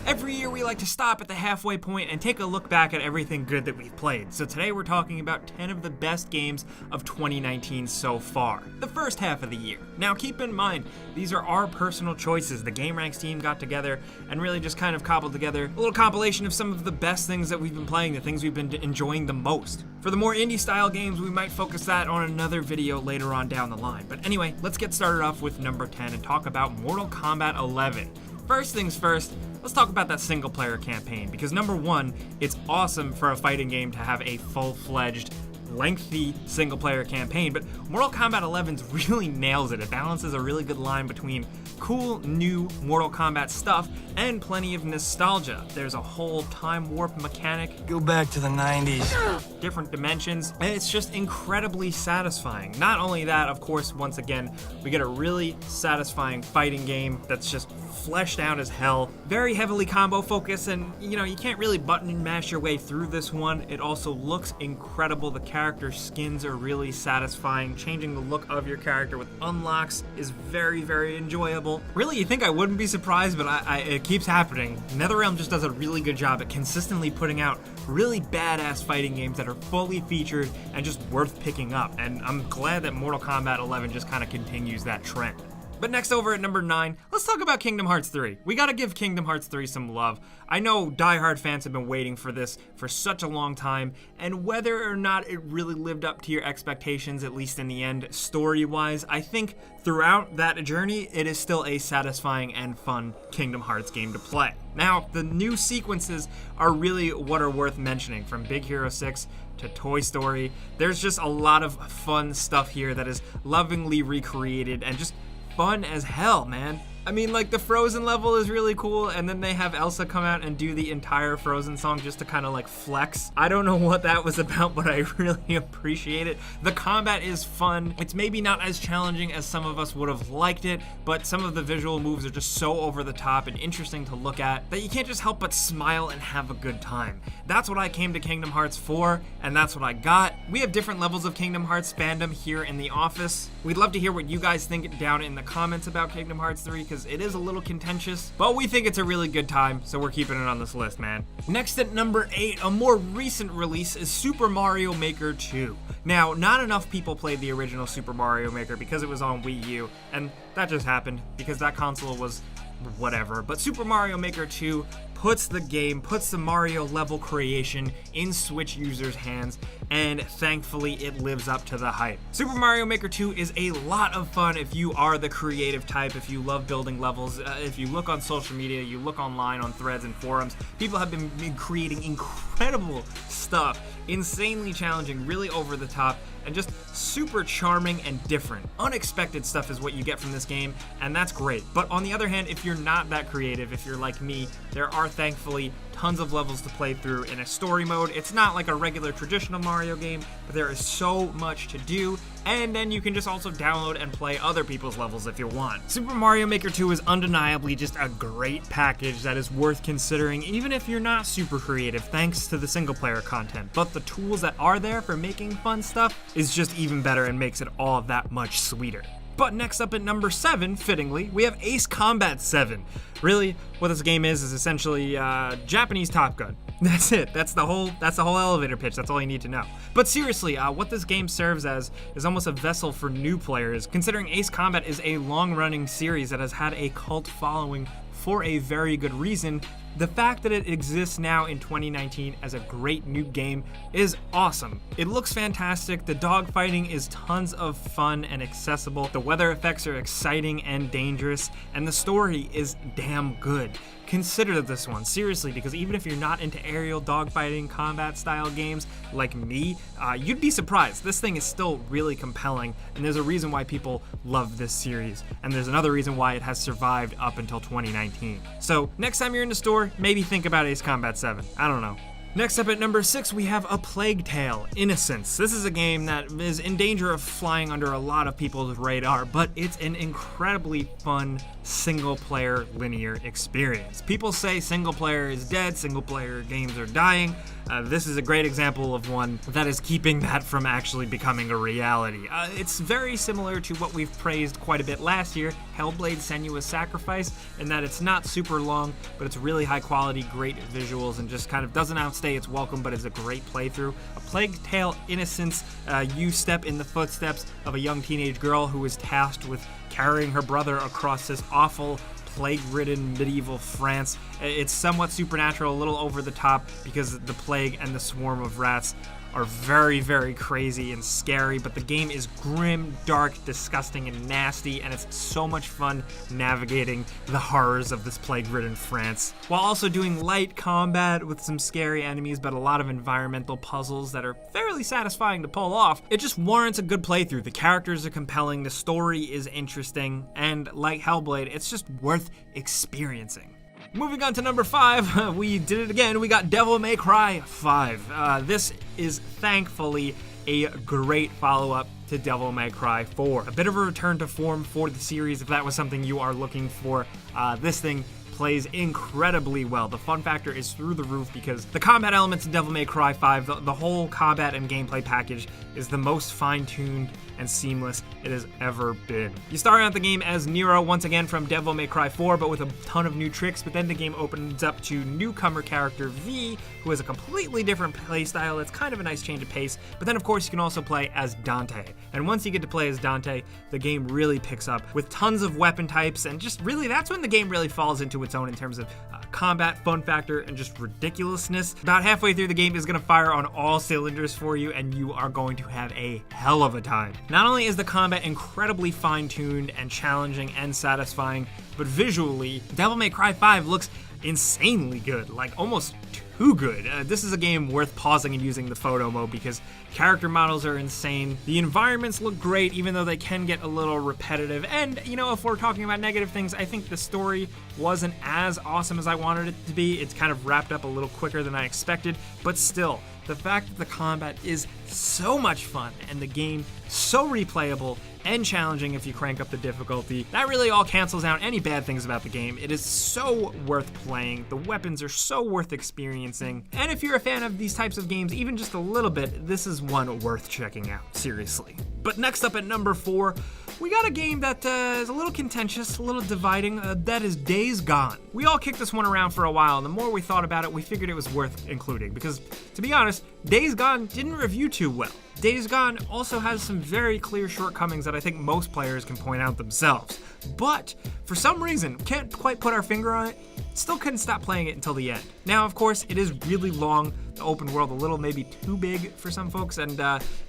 Every year we like to stop at the halfway point and take a look back at everything good that we've played. So today we're talking about 10 of the best games of 2019 so far, the first half of the year. Now keep in mind, these are our personal choices. The GameRanks team got together and really just kind of cobbled together a little compilation of some of the best things that we've been playing, the things we've been enjoying the most. For the more indie style games, we might focus that on another video later on down the line. But anyway, let's get started off with number 10 and talk about Mortal Kombat 11. First things first, let's talk about that single player campaign, because number one, it's awesome for a fighting game to have a full-fledged, lengthy single player campaign, but Mortal Kombat 11 really nails it. It balances a really good line between cool new Mortal Kombat stuff and plenty of nostalgia. There's a whole time warp mechanic. Go back to the 90s. Different dimensions, and it's just incredibly satisfying. Not only that, of course, once again, we get a really satisfying fighting game that's just fleshed out as hell. Very heavily combo focused, and you can't really button and mash your way through this one. It also looks incredible. The character skins are really satisfying. Changing the look of your character with unlocks is very, very enjoyable. Really, you think I wouldn't be surprised, but it keeps happening. NetherRealm just does a really good job at consistently putting out really badass fighting games that are fully featured and just worth picking up. And I'm glad that Mortal Kombat 11 just kind of continues that trend. But next, over at number 9, let's talk about Kingdom Hearts 3. We gotta give Kingdom Hearts 3 some love. I know diehard fans have been waiting for this for such a long time, and whether or not it really lived up to your expectations, at least in the end, story-wise, I think throughout that journey, it is still a satisfying and fun Kingdom Hearts game to play. Now, the new sequences are really what are worth mentioning, from Big Hero 6 to Toy Story. There's just a lot of fun stuff here that is lovingly recreated and just fun as hell, man. I mean, like, the Frozen level is really cool, and then they have Elsa come out and do the entire Frozen song just to kind of like flex. I don't know what that was about, but I really appreciate it. The combat is fun. It's maybe not as challenging as some of us would have liked it, but some of the visual moves are just so over the top and interesting to look at that you can't just help but smile and have a good time. That's what I came to Kingdom Hearts for, and that's what I got. We have different levels of Kingdom Hearts fandom here in the office. We'd love to hear what you guys think down in the comments about Kingdom Hearts 3, because it is a little contentious, but we think it's a really good time, so we're keeping it on this list, man. Next at number 8, a more recent release is Super Mario Maker 2. Now, not enough people played the original Super Mario Maker because it was on Wii U, and that just happened because that console was whatever. But Super Mario Maker 2 puts the Mario level creation in Switch users' hands, and thankfully it lives up to the hype. Super Mario Maker 2 is a lot of fun if you are the creative type, if you love building levels. If you look on social media, you look online on threads and forums, people have been creating incredible stuff, insanely challenging, really over the top, and just super charming and different. Unexpected stuff is what you get from this game, and that's great. But on the other hand, if you're not that creative, if you're like me, there are thankfully tons of levels to play through in a story mode. It's not like a regular traditional Mario game, but there is so much to do, and then you can just also download and play other people's levels if you want. Super Mario Maker 2 is undeniably just a great package that is worth considering, even if you're not super creative, thanks to the single player content. But the tools that are there for making fun stuff is just even better and makes it all that much sweeter. But next up at number 7, fittingly, we have Ace Combat 7. Really, what this game is essentially Japanese Top Gun. That's it. That's the whole elevator pitch. That's all you need to know. But seriously, what this game serves as is almost a vessel for new players, considering Ace Combat is a long-running series that has had a cult following for a very good reason. The fact that it exists now in 2019 as a great new game is awesome. It looks fantastic, the dogfighting is tons of fun and accessible, the weather effects are exciting and dangerous, and the story is damn good. Consider this one, seriously, because even if you're not into aerial dogfighting combat style games like me, you'd be surprised. This thing is still really compelling, and there's a reason why people love this series, and there's another reason why it has survived up until 2019. So next time you're in the store, maybe think about Ace Combat 7. I don't know. Next up at number 6, we have A Plague Tale: Innocence. This is a game that is in danger of flying under a lot of people's radar, but it's an incredibly fun single-player linear experience. People say single player is dead, single-player games are dying. This is a great example of one that is keeping that from actually becoming a reality. It's very similar to what we've praised quite a bit last year, Hellblade: Senua's Sacrifice in that it's not super long, but it's really high quality, great visuals, and just kind of doesn't outstay its welcome, but is a great playthrough. A Plague Tale: Innocence, you step in the footsteps of a young teenage girl who is tasked with carrying her brother across this awful, plague-ridden medieval France. It's somewhat supernatural, a little over the top, because the plague and the swarm of rats are very, very crazy and scary, but the game is grim, dark, disgusting, and nasty, and it's so much fun navigating the horrors of this plague-ridden France, while also doing light combat with some scary enemies, but a lot of environmental puzzles that are fairly satisfying to pull off. It just warrants a good playthrough. The characters are compelling, the story is interesting, and like Hellblade, it's just worth experiencing. Moving on to number 5, we did it again. We got Devil May Cry 5. This is thankfully a great follow-up to Devil May Cry 4. A bit of a return to form for the series if that was something you are looking for. This thing plays incredibly well. The fun factor is through the roof because the combat elements in Devil May Cry 5, the whole combat and gameplay package is the most fine-tuned and seamless it has ever been. You start out the game as Nero once again from Devil May Cry 4, but with a ton of new tricks, but then the game opens up to newcomer character V, who has a completely different playstyle. It's kind of a nice change of pace, but then of course you can also play as Dante. And once you get to play as Dante, the game really picks up with tons of weapon types, and just really that's when the game really falls into its own in terms of combat, fun factor, and just ridiculousness. About halfway through, the game is going to fire on all cylinders for you, and you are going to have a hell of a time. Not only is the combat incredibly fine-tuned and challenging and satisfying, but visually, Devil May Cry 5 looks insanely good, like almost too good. This is a game worth pausing and using the photo mode because character models are insane. The environments look great, even though they can get a little repetitive. And, you know, if we're talking about negative things, I think the story wasn't as awesome as I wanted it to be. It's kind of wrapped up a little quicker than I expected, but still, the fact that the combat is so much fun and the game so replayable and challenging if you crank up the difficulty, that really all cancels out any bad things about the game. It is so worth playing. The weapons are so worth experiencing. And if you're a fan of these types of games, even just a little bit, this is one worth checking out, seriously. But next up at number 4, we got a game that is a little contentious, a little dividing, that is Days Gone. We all kicked this one around for a while, and the more we thought about it, we figured it was worth including, because, to be honest, Days Gone didn't review too well. Days Gone also has some very clear shortcomings that I think most players can point out themselves. But, for some reason, can't quite put our finger on it, still couldn't stop playing it until the end. Now, of course, it is really long, the open world a little maybe too big for some folks, and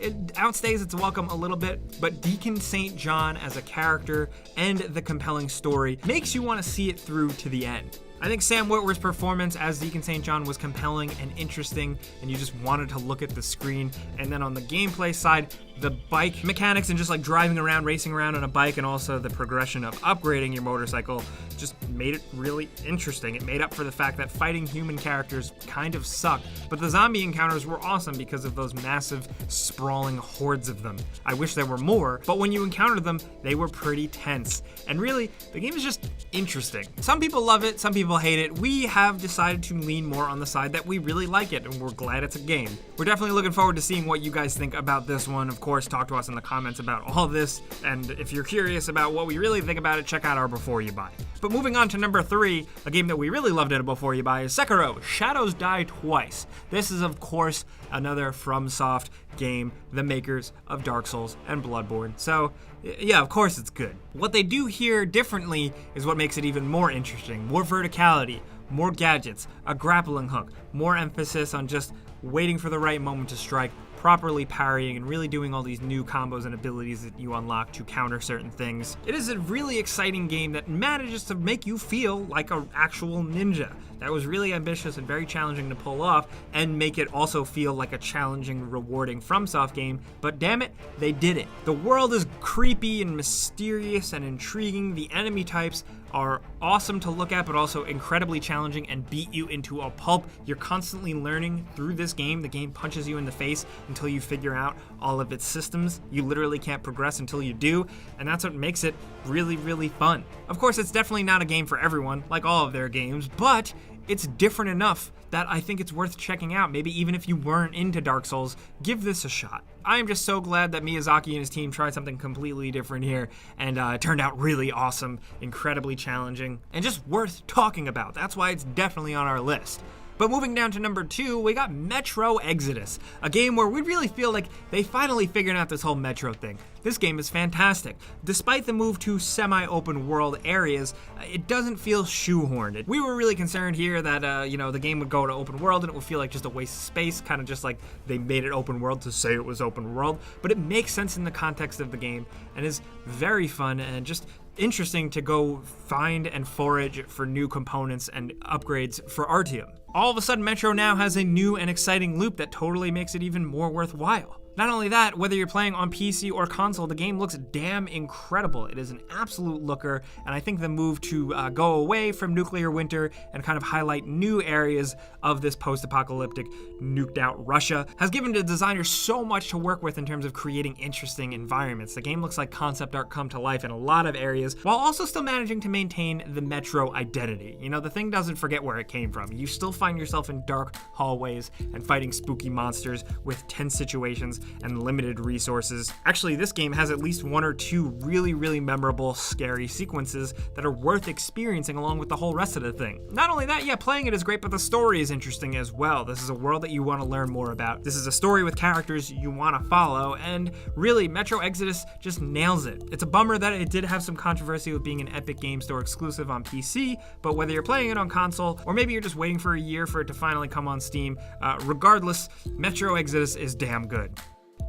it outstays its welcome a little bit, but Deacon St. John as a character and the compelling story makes you want to see it through to the end. I think Sam Witwer's performance as Deacon St. John was compelling and interesting, and you just wanted to look at the screen. And then on the gameplay side, the bike mechanics and just like driving around, racing around on a bike, and also the progression of upgrading your motorcycle just made it really interesting. It made up for the fact that fighting human characters kind of sucked, but the zombie encounters were awesome because of those massive, sprawling hordes of them. I wish there were more, but when you encountered them, they were pretty tense. And really, the game is just interesting. Some people love it, some people hate it. We have decided to lean more on the side that we really like it, and we're glad it's a game. We're definitely looking forward to seeing what you guys think about this one. Of course, talk to us in the comments about all of this, and if you're curious about what we really think about it, check out our Before You Buy. But moving on to number 3, a game that we really loved in Before You Buy is Sekiro: Shadows Die Twice. This is, of course, another FromSoft game, the makers of Dark Souls and Bloodborne. So, yeah, of course it's good. What they do here differently is what makes it even more interesting. More verticality, more gadgets, a grappling hook, more emphasis on just waiting for the right moment to strike, properly parrying, and really doing all these new combos and abilities that you unlock to counter certain things. It is a really exciting game that manages to make you feel like an actual ninja. That was really ambitious and very challenging to pull off, and make it also feel like a challenging, rewarding FromSoft game, but damn it, they did it. The world is creepy and mysterious and intriguing. The enemy types are awesome to look at, but also incredibly challenging and beat you into a pulp. You're constantly learning through this game. The game punches you in the face until you figure out all of its systems. You literally can't progress until you do, and that's what makes it really, really fun. Of course, it's definitely not a game for everyone, like all of their games, but it's different enough that I think it's worth checking out. Maybe even if you weren't into Dark Souls, give this a shot. I am just so glad that Miyazaki and his team tried something completely different here, and it turned out really awesome, incredibly challenging, and just worth talking about. That's why it's definitely on our list. But moving down to number 2, we got Metro Exodus, a game where we really feel like they finally figured out this whole Metro thing. This game is fantastic. Despite the move to semi-open world areas, it doesn't feel shoehorned. We were really concerned here that the game would go to open world and it would feel like just a waste of space, kind of just like they made it open world to say it was open world. But it makes sense in the context of the game and is very fun and just interesting to go find and forage for new components and upgrades for Artyom. All of a sudden, Metro now has a new and exciting loop that totally makes it even more worthwhile. Not only that, whether you're playing on PC or console, the game looks damn incredible. It is an absolute looker, and I think the move to go away from nuclear winter and kind of highlight new areas of this post-apocalyptic, nuked-out Russia has given the designers so much to work with in terms of creating interesting environments. The game looks like concept art come to life in a lot of areas, while also still managing to maintain the Metro identity. You know, the thing doesn't forget where it came from. You still find yourself in dark hallways and fighting spooky monsters with tense situations and limited resources. Actually, this game has at least 1 or 2 really, really memorable, scary sequences that are worth experiencing along with the whole rest of the thing. Not only that, yeah, playing it is great, but the story is interesting as well. This is a world that you want to learn more about. This is a story with characters you want to follow, and really, Metro Exodus just nails it. It's a bummer that it did have some controversy with being an Epic Game Store exclusive on PC, but whether you're playing it on console, or maybe you're just waiting for a year for it to finally come on Steam, regardless, Metro Exodus is damn good.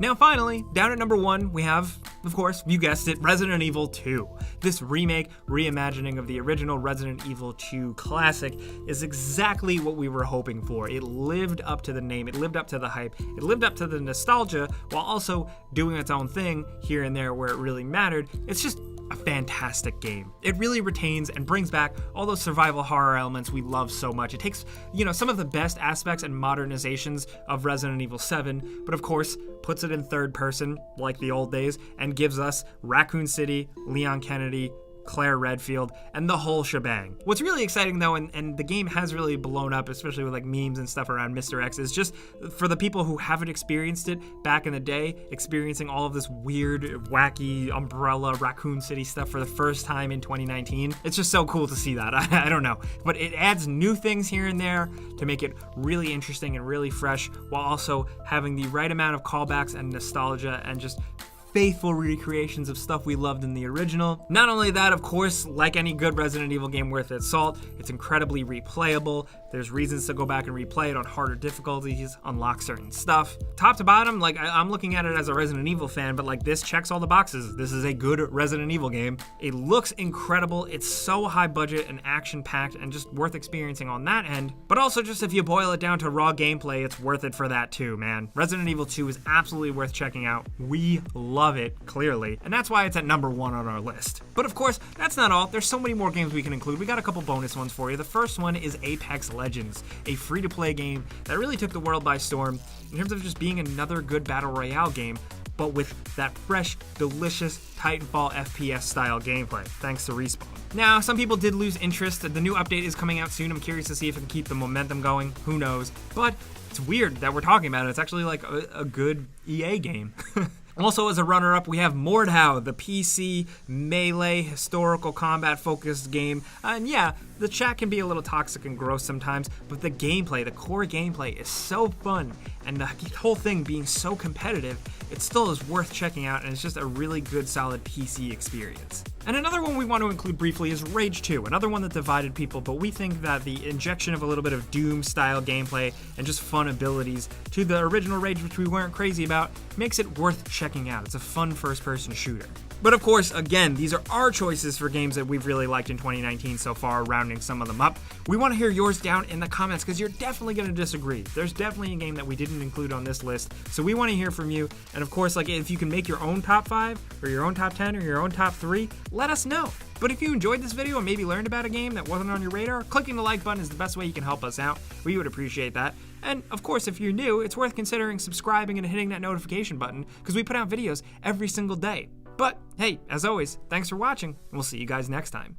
Now finally, down at number 1, we have, of course, you guessed it, Resident Evil 2. This remake, reimagining of the original Resident Evil 2 classic is exactly what we were hoping for. It lived up to the name, it lived up to the hype, it lived up to the nostalgia, while also doing its own thing here and there where it really mattered. It's just a fantastic game. It really retains and brings back all those survival horror elements we love so much. It takes, some of the best aspects and modernizations of Resident Evil 7, but of course, puts it in third person, like the old days, and gives us Raccoon City, Leon Kennedy, Claire Redfield, and the whole shebang. What's really exciting though, and the game has really blown up, especially with like memes and stuff around Mr. X, is just for the people who haven't experienced it back in the day, experiencing all of this weird, wacky, Umbrella, Raccoon City stuff for the first time in 2019. It's just so cool to see that. I don't know. But it adds new things here and there to make it really interesting and really fresh, while also having the right amount of callbacks and nostalgia and just faithful recreations of stuff we loved in the original. Not only that, of course, like any good Resident Evil game worth its salt, it's incredibly replayable. There's reasons to go back and replay it on harder difficulties, unlock certain stuff. Top to bottom, I'm looking at it as a Resident Evil fan, but this checks all the boxes. This is a good Resident Evil game. It looks incredible. It's so high budget and action-packed and just worth experiencing on that end. But also, just if you boil it down to raw gameplay, it's worth it for that too, man. Resident Evil 2 is absolutely worth checking out. We love it, clearly, and that's why it's at number 1 on our list. But of course, that's not all. There's so many more games we can include. We got a couple bonus ones for you. The first one is Apex Legends, a free-to-play game that really took the world by storm in terms of just being another good battle royale game, but with that fresh, delicious Titanfall FPS style gameplay, thanks to Respawn. Now, some people did lose interest. The new update is coming out soon. I'm curious to see if it can keep the momentum going. Who knows? But it's weird that we're talking about it. It's actually like a good EA game. Also, as a runner-up, we have Mordhau, the PC melee historical combat-focused game. And yeah, the chat can be a little toxic and gross sometimes, but the gameplay, the core gameplay, is so fun, and the whole thing being so competitive, it still is worth checking out, and it's just a really good, solid PC experience. And another one we want to include briefly is Rage 2, another one that divided people, but we think that the injection of a little bit of Doom-style gameplay and just fun abilities to the original Rage, which we weren't crazy about, makes it worth checking out. It's a fun first-person shooter. But of course, again, these are our choices for games that we've really liked in 2019 so far, rounding some of them up. We want to hear yours down in the comments because you're definitely going to disagree. There's definitely a game that we didn't include on this list, so we want to hear from you. And of course, if you can make your own top 5 or your own top 10 or your own top 3, let us know. But if you enjoyed this video and maybe learned about a game that wasn't on your radar, clicking the like button is the best way you can help us out. We would appreciate that. And of course, if you're new, it's worth considering subscribing and hitting that notification button because we put out videos every single day. But hey, as always, thanks for watching, and we'll see you guys next time.